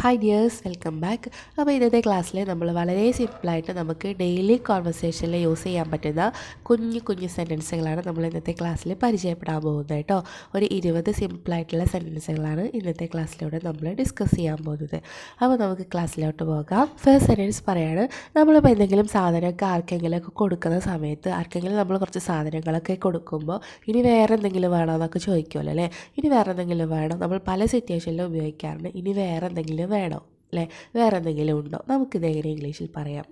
Hi dears, welcome back. അപ്പോൾ ഇന്നത്തെ ക്ലാസ്സിൽ നമ്മൾ വളരെ സിമ്പിളായിട്ട് നമുക്ക് ഡെയിലി കോൺവെർസേഷനിൽ യൂസ് ചെയ്യാൻ പറ്റുന്ന കുഞ്ഞു കുഞ്ഞു സെൻറ്റൻസുകളാണ് നമ്മൾ ഇന്നത്തെ ക്ലാസ്സിൽ പരിചയപ്പെടാൻ പോകുന്നത് കേട്ടോ. ഒരു 20 സിമ്പിളായിട്ടുള്ള സെൻറ്റൻസുകളാണ് ഇന്നത്തെ ക്ലാസ്സിലൂടെ നമ്മൾ ഡിസ്കസ് ചെയ്യാൻ പോകുന്നത്. അപ്പോൾ നമുക്ക് ക്ലാസ്സിലോട്ട് പോകാം. ഫസ്റ്റ് സെൻറ്റൻസ് പറയാണ്, നമ്മളിപ്പോൾ എന്തെങ്കിലും സാധനമൊക്കെ ആർക്കെങ്കിലുമൊക്കെ കൊടുക്കുന്ന സമയത്ത് ആർക്കെങ്കിലും നമ്മൾ കുറച്ച് സാധനങ്ങളൊക്കെ കൊടുക്കുമ്പോൾ ഇനി വേറെ എന്തെങ്കിലും വേണോ എന്നൊക്കെ ചോദിക്കുമല്ലോ അല്ലേ. ഇനി വേറെ എന്തെങ്കിലും വേണോ, നമ്മൾ പല സിറ്റുവേഷനിലും ഉപയോഗിക്കാറുണ്ട്. ഇനി വേറെ എന്തെങ്കിലും വേണോ അല്ലേ, വേറെ എന്തെങ്കിലും ഉണ്ടോ, നമുക്കിതെങ്ങനെ ഇംഗ്ലീഷിൽ പറയാം?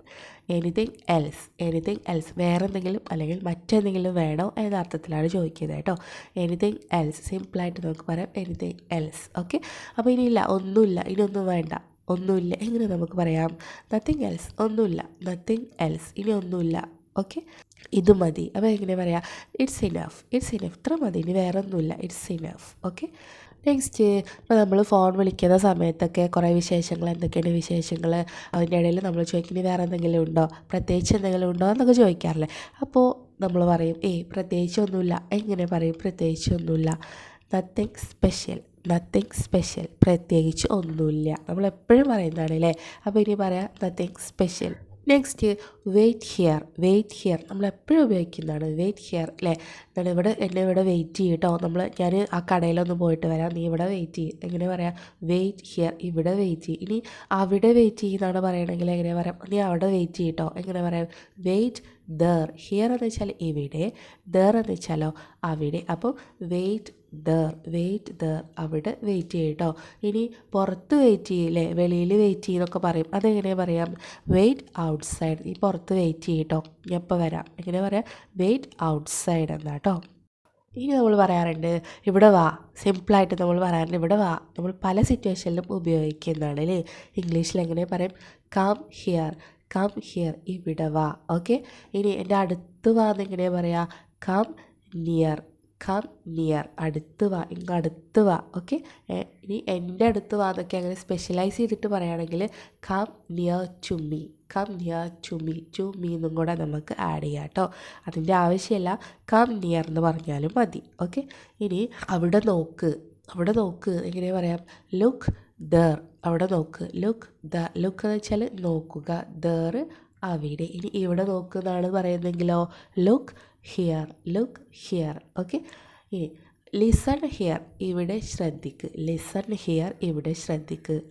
എനിത്തിങ് എൽസ്, വേറെ എന്തെങ്കിലും അല്ലെങ്കിൽ മറ്റെന്തെങ്കിലും വേണോ എന്ന അർത്ഥത്തിലാണ് ചോദിക്കുന്നത് കേട്ടോ. എനിത്തിങ് എൽസ്, സിമ്പിളായിട്ട് നമുക്ക് പറയാം എനിത്തിങ് എൽസ്. ഓക്കെ, അപ്പോൾ ഇനിയില്ല, ഒന്നുമില്ല, ഇനി ഒന്നും വേണ്ട, ഒന്നുമില്ല, എങ്ങനെ നമുക്ക് പറയാം? നത്തിങ് എൽസ്, ഒന്നുമില്ല, നത്തിങ് എൽസ്, ഇനി ഒന്നുമില്ല. ഓക്കെ, ഇത് മതി, അപ്പോൾ എങ്ങനെ പറയാം? ഇറ്റ്സ് ഇനഫ്, ഇത്ര മതി, ഇനി വേറെ ഒന്നുമില്ല, ഇറ്റ്സ് ഇനഫ്. ഓക്കെ, നെക്സ്റ്റ്, ഇപ്പോൾ നമ്മൾ ഫോൺ വിളിക്കുന്ന സമയത്തൊക്കെ കുറേ വിശേഷങ്ങൾ, എന്തൊക്കെയാണ് വിശേഷങ്ങൾ, അതിൻ്റെ ഇടയിൽ നമ്മൾ ചോദിക്കും ഇനി വേറെ എന്തെങ്കിലും ഉണ്ടോ, പ്രത്യേകിച്ച് എന്തെങ്കിലും ഉണ്ടോ എന്നൊക്കെ ചോദിക്കാറില്ലേ. അപ്പോൾ നമ്മൾ പറയും പ്രത്യേകിച്ചൊന്നുമില്ല. എങ്ങനെ പറയും പ്രത്യേകിച്ചൊന്നുമില്ല? നത്തിങ് സ്പെഷ്യൽ, പ്രത്യേകിച്ച് ഒന്നുമില്ല, നമ്മളെപ്പോഴും പറയുന്നതാണ് അല്ലേ. അപ്പോൾ ഇനി പറയാം nothing special. Next, wait here, നമ്മളെപ്പോഴും ഉപയോഗിക്കുന്നതാണ് വെയിറ്റ് ഹിയർ അല്ലേ. എന്താണ്, എന്നെ ഇവിടെ വെയിറ്റ് ചെയ്യും കേട്ടോ, ഞാൻ ആ കടയിലൊന്ന് പോയിട്ട് വരാം, നീ ഇവിടെ വെയിറ്റ് ചെയ്യും. എങ്ങനെ പറയാം? വെയിറ്റ് ഹിയർ, ഇവിടെ വെയിറ്റ് ചെയ്യും. ഇനി അവിടെ വെയിറ്റ് ചെയ്യുന്നതാണ് പറയണമെങ്കിൽ എങ്ങനെ പറയാം? നീ അവിടെ വെയിറ്റ് ചെയ്യും കേട്ടോ. എങ്ങനെ പറയാം? Wait there. ഹിയർ എന്ന് വെച്ചാൽ ഇവിടെ, ദർ എന്ന് വെച്ചാലോ അവിടെ. അപ്പോൾ വെയിറ്റ് ദർ, അവിടെ വെയിറ്റ് ചെയ്യും കേട്ടോ. ഇനി പുറത്ത് വെയിറ്റ് ചെയ്യില്ലേ, വെളിയിൽ വെയിറ്റ് ചെയ്യുന്നൊക്കെ പറയും, അതെങ്ങനെ പറയാം? വെയിറ്റ് ഔട്ട്സൈഡ്, നീ പുറത്ത് വെയിറ്റ് ചെയ്യും കേട്ടോ, ഞാൻ എപ്പോൾ വരാം. എങ്ങനെ പറയാം? വെയിറ്റ് ഔട്ട്സൈഡ് എന്നാ കേട്ടോ. ഇനി നമ്മൾ പറയാറുണ്ട് ഇവിടെ വാ, സിമ്പിളായിട്ട് നമ്മൾ പറയാറുണ്ട് ഇവിടെ വാ, നമ്മൾ പല സിറ്റുവേഷനിലും ഉപയോഗിക്കുന്നതാണ് അല്ലേ. ഇംഗ്ലീഷിൽ എങ്ങനെ പറയും? കം ഹിയർ, ഇവിടെ വാ. ഓക്കെ, ഇനി എൻ്റെ അടുത്ത് വാ എന്നെങ്ങനെ പറയാം? കം നിയർ, അടുത്ത് വാ, അടുത്ത് വാ. ഓക്കെ, ഇനി എൻ്റെ അടുത്ത് വാ എന്നൊക്കെ അങ്ങനെ സ്പെഷ്യലൈസ് ചെയ്തിട്ട് പറയുകയാണെങ്കിൽ കം നിയർ ടു മീ എന്നും കൂടെ നമുക്ക് ആഡ് ചെയ്യാം കേട്ടോ. അതിൻ്റെ ആവശ്യമില്ല, കം നിയർ എന്ന് പറഞ്ഞാലും മതി. ഓക്കെ, ഇനി അവിടെ നോക്ക് എങ്ങനെ പറയാം? ലുക്ക് ദർ, അവിടെ നോക്ക്, ലുക്ക് എന്ന് വെച്ചാൽ നോക്കുക, ദർ അവിടെ. ഇനി ഇവിടെ നോക്കുന്നതാണ് പറയുന്നതെങ്കിലോ ലുക്ക് ഹിയർ. ഓക്കെ, ഇനി ലിസൺ ഹിയർ, ഇവിടെ ശ്രദ്ധിക്ക്,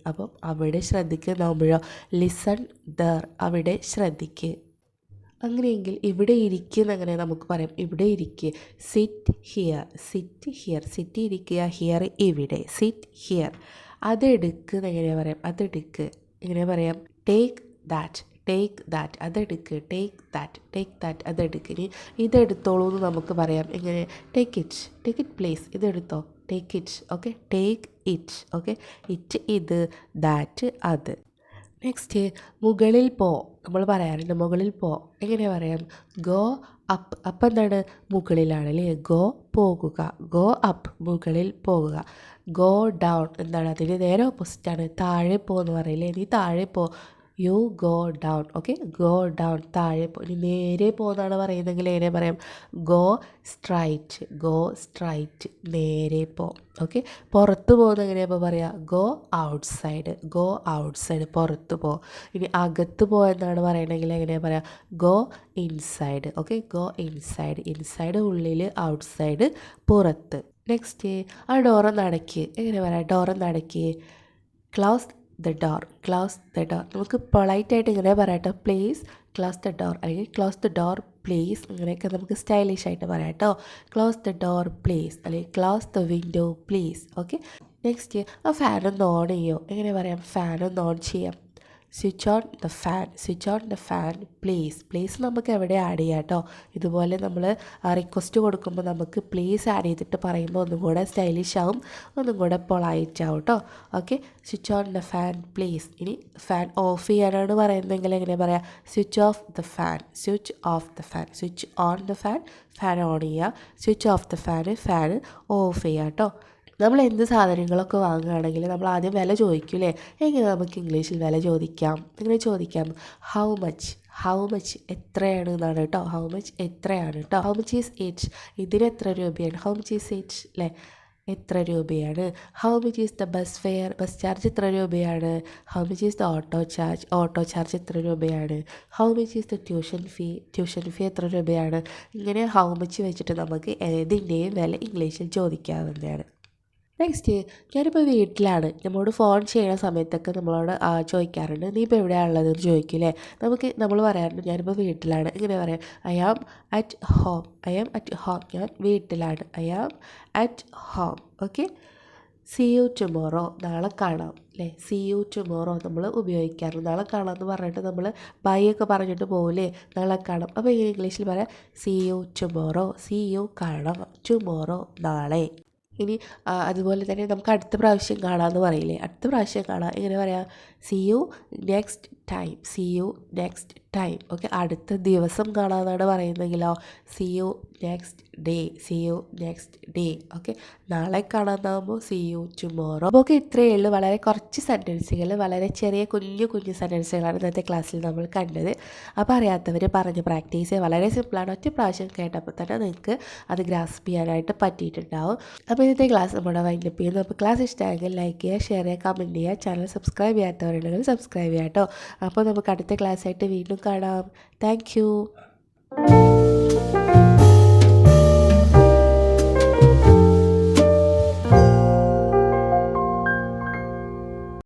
അപ്പം അവിടെ ശ്രദ്ധിക്ക് എന്നാകുമ്പോഴോ ലിസൺ ദർ, അവിടെ ശ്രദ്ധിക്ക്. അങ്ങനെയെങ്കിൽ ഇവിടെ ഇരിക്കുന്ന എങ്ങനെ നമുക്ക് പറയാം? ഇവിടെ ഇരിക്കുക, സിറ്റ് ഹിയർ, ഇരിക്കുക, ഹിയർ ഇവിടെ, സിറ്റ് ഹിയർ. അതെടുക്ക് എങ്ങനെ പറയാം? എങ്ങനെ പറയാം? ടേക്ക് ദാറ്റ്, അതെടുക്ക്, ടേക്ക് ദാറ്റ്, അതെടുക്ക്. ഇനി ഇതെടുത്തോളൂ എന്ന് നമുക്ക് പറയാം. എങ്ങനെ? ടേക്ക് ഇറ്റ് പ്ലീസ്, ഇതെടുത്തോ, take it. Okay, take it. Okay, it ഇത്, ദാറ്റ് അത്. നെക്സ്റ്റ്, മുകളിൽ പോ, നമ്മൾ പറയാറുണ്ട് മുകളിൽ പോ. എങ്ങനെ പറയാം? ഗോ അപ്പ് എന്താണ്? മുകളിലാണ് അല്ലേ. പോകുക, ഗോ അപ്പ്, മുകളിൽ പോകുക. ഗോ ഡൗൺ എന്താണ്? അതിന് നേരെ ഓപ്പോസിറ്റാണ്, താഴെ പോ എന്ന് പറയില്ലേ. നീ താഴെ പോ, you go down. Okay, go down, താഴെ പോ. ഇനി നേരെ പോകുന്നതാണ് പറയുന്നതെങ്കിൽ എങ്ങനെ പറയാം? ഗോ സ്ട്രൈറ്റ്, നേരെ പോ. ഓക്കെ, പുറത്ത് പോകുന്ന എങ്ങനെയാ പറയാം? ഗോ ഔട്ട്സൈഡ്, പുറത്ത് പോ. ഇനി അകത്ത് പോ എന്നാണ് പറയണമെങ്കിൽ എങ്ങനെയാ പറയാം? Go inside. Okay, go inside ഉള്ളിൽ, ഔട്ട്സൈഡ് പുറത്ത്. നെക്സ്റ്റ്, ആ ഡോറൊന്ന് അടയ്ക്ക്. എങ്ങനെ പറയാം? ഡോറൊന്ന് അടയ്ക്ക്, ക്ലോസ് ദ ഡോർ. നമുക്ക് പൊളൈറ്റായിട്ട് ഇങ്ങനെ പറയാട്ടോ, പ്ലീസ് ക്ലോസ് ദ ഡോർ, അല്ലെങ്കിൽ ക്ലോസ് ദ ഡോർ പ്ലീസ്, ഇങ്ങനെയൊക്കെ നമുക്ക് സ്റ്റൈലിഷ് ആയിട്ട് പറയാം കേട്ടോ. ക്ലോസ് ദ ഡോർ പ്ലീസ്, അല്ലെങ്കിൽ close the window please. Okay, next, ആ ഫാനൊന്ന് ഓൺ ചെയ്യോ. എങ്ങനെ പറയാം? ഫാനൊന്ന് ഓൺ ചെയ്യാം, switch on the fan please നമുക്ക് എവിടെ ആഡ് ചെയ്യാം കേട്ടോ. ഇതുപോലെ നമ്മൾ റിക്വസ്റ്റ് കൊടുക്കുമ്പോൾ നമുക്ക് പ്ലീസ് ആഡ് ചെയ്തിട്ട് പറയുമ്പോൾ ഒന്നും കൂടെ സ്റ്റൈലിഷ് ആവും, ഒന്നും കൂടെ പൊളൈറ്റ് ആവും കേട്ടോ. Okay, switch on the fan please. ഇനി ഫാൻ ഓഫ് ചെയ്യാനാണ് പറയുന്നതെങ്കിൽ എങ്ങനെ പറയാം? Switch on the fan, switch on the fan on ചെയ്യുക, switch off the fan off ചെയ്യുക കേട്ടോ. നമ്മൾ എന്ത് സാധനങ്ങളൊക്കെ വാങ്ങുകയാണെങ്കിൽ നമ്മൾ ആദ്യം വില ചോദിക്കൂലേ. എങ്ങനെ നമുക്ക് ഇംഗ്ലീഷിൽ വില ചോദിക്കാം? എങ്ങനെ ചോദിക്കാം? How much. ഹൗ മച്ച് എത്രയാണ് എന്നാണ് കേട്ടോ. ഹൗ മച്ച് എത്രയാണ് കേട്ടോ. How much is it. ഇതിന് എത്ര രൂപയാണ്? ഹൗ മച്ച് ഈസ് ഇറ്റ് അല്ലേ, എത്ര രൂപയാണ്. How much is the bus fare. Bus charge എത്ര രൂപയാണ്. How much is the auto charge. Auto charge എത്ര രൂപയാണ്. How much is the tuition fee. Tuition fee എത്ര രൂപയാണ്. ഇങ്ങനെ ഹൗ മച്ച് വെച്ചിട്ട് നമുക്ക് ഏതിൻ്റെയും വില ഇംഗ്ലീഷിൽ ചോദിക്കാവുന്നതാണ്. നെക്സ്റ്റ്, ഞാനിപ്പോൾ വീട്ടിലാണ്. നമ്മളോട് ഫോൺ ചെയ്യുന്ന സമയത്തൊക്കെ നമ്മളോട് ചോദിക്കാറുണ്ട്, നീ ഇപ്പോൾ എവിടെയാണ് ഉള്ളതെന്ന് ചോദിക്കില്ലേ. നമ്മൾ പറയാറുണ്ട് ഞാനിപ്പോൾ വീട്ടിലാണ്. ഇങ്ങനെ പറയാം, I am at home. I am at home, ഞാൻ വീട്ടിലാണ്. I am at home. Okay. See you tomorrow, നാളെ കാണാം അല്ലേ. സീ യു ടുമോറോ നമ്മൾ ഉപയോഗിക്കാറുണ്ട്. നാളെ കാണാമെന്ന് പറഞ്ഞിട്ട് നമ്മൾ ബൈ ഒക്കെ പറഞ്ഞിട്ട് പോകില്ലേ, നാളെ കാണാം. അപ്പോൾ ഇംഗ്ലീഷിൽ പറയാം see you tomorrow. See you കാണാം, ടുമോറോ നാളെ. ഇനി അതുപോലെ തന്നെ നമുക്ക് അടുത്ത പ്രാവശ്യം കാണാമെന്ന് പറയില്ലേ, അടുത്ത പ്രാവശ്യം കാണാം എങ്ങനെ പറയാം, see you next time. See you next time. Okay. അടുത്ത ദിവസം കാണാമെന്നാണ് പറയുന്നതെങ്കിലോ, see you next day. See you next day. Okay. നാളെ കാണാമെന്നാകുമ്പോൾ സി യു ടുമോറോ. അപ്പോൾ ഒക്കെ ഇത്രയേ ഉള്ളൂ. വളരെ കുറച്ച് സെൻറ്റൻസുകൾ, വളരെ ചെറിയ കുഞ്ഞു കുഞ്ഞു സെൻറ്റൻസുകളാണ് ഇന്നത്തെ ക്ലാസ്സിൽ നമ്മൾ കണ്ടത്. അപ്പോൾ അറിയാത്തവർ പറഞ്ഞ് പ്രാക്ടീസ് ചെയ്യുക. വളരെ സിമ്പിളാണ്. ഒറ്റ പ്രാവശ്യം കേട്ടപ്പോൾ തന്നെ നിങ്ങൾക്ക് അത് ഗ്രാസ്പ് ചെയ്യാനായിട്ട് പറ്റിയിട്ടുണ്ടാവും. അപ്പോൾ ഇന്നത്തെ ക്ലാസ് നമ്മുടെ വൈൻഡപ്പ് ചെയ്യുന്നു. അപ്പോൾ ക്ലാസ് ഇഷ്ടമായെങ്കിൽ ലൈക്ക് ചെയ്യുക, ഷെയർ ചെയ്യുക, കമൻറ്റ് ചെയ്യുക. ചാനൽ സബ്സ്ക്രൈബ് ചെയ്യാത്തവരുണ്ടെങ്കിൽ സബ്സ്ക്രൈബ് ചെയ്യാം കേട്ടോ. അപ്പോൾ നമുക്ക് അടുത്ത ക്ലാസ്സായിട്ട് വീണ്ടും കാണാം. Thank you.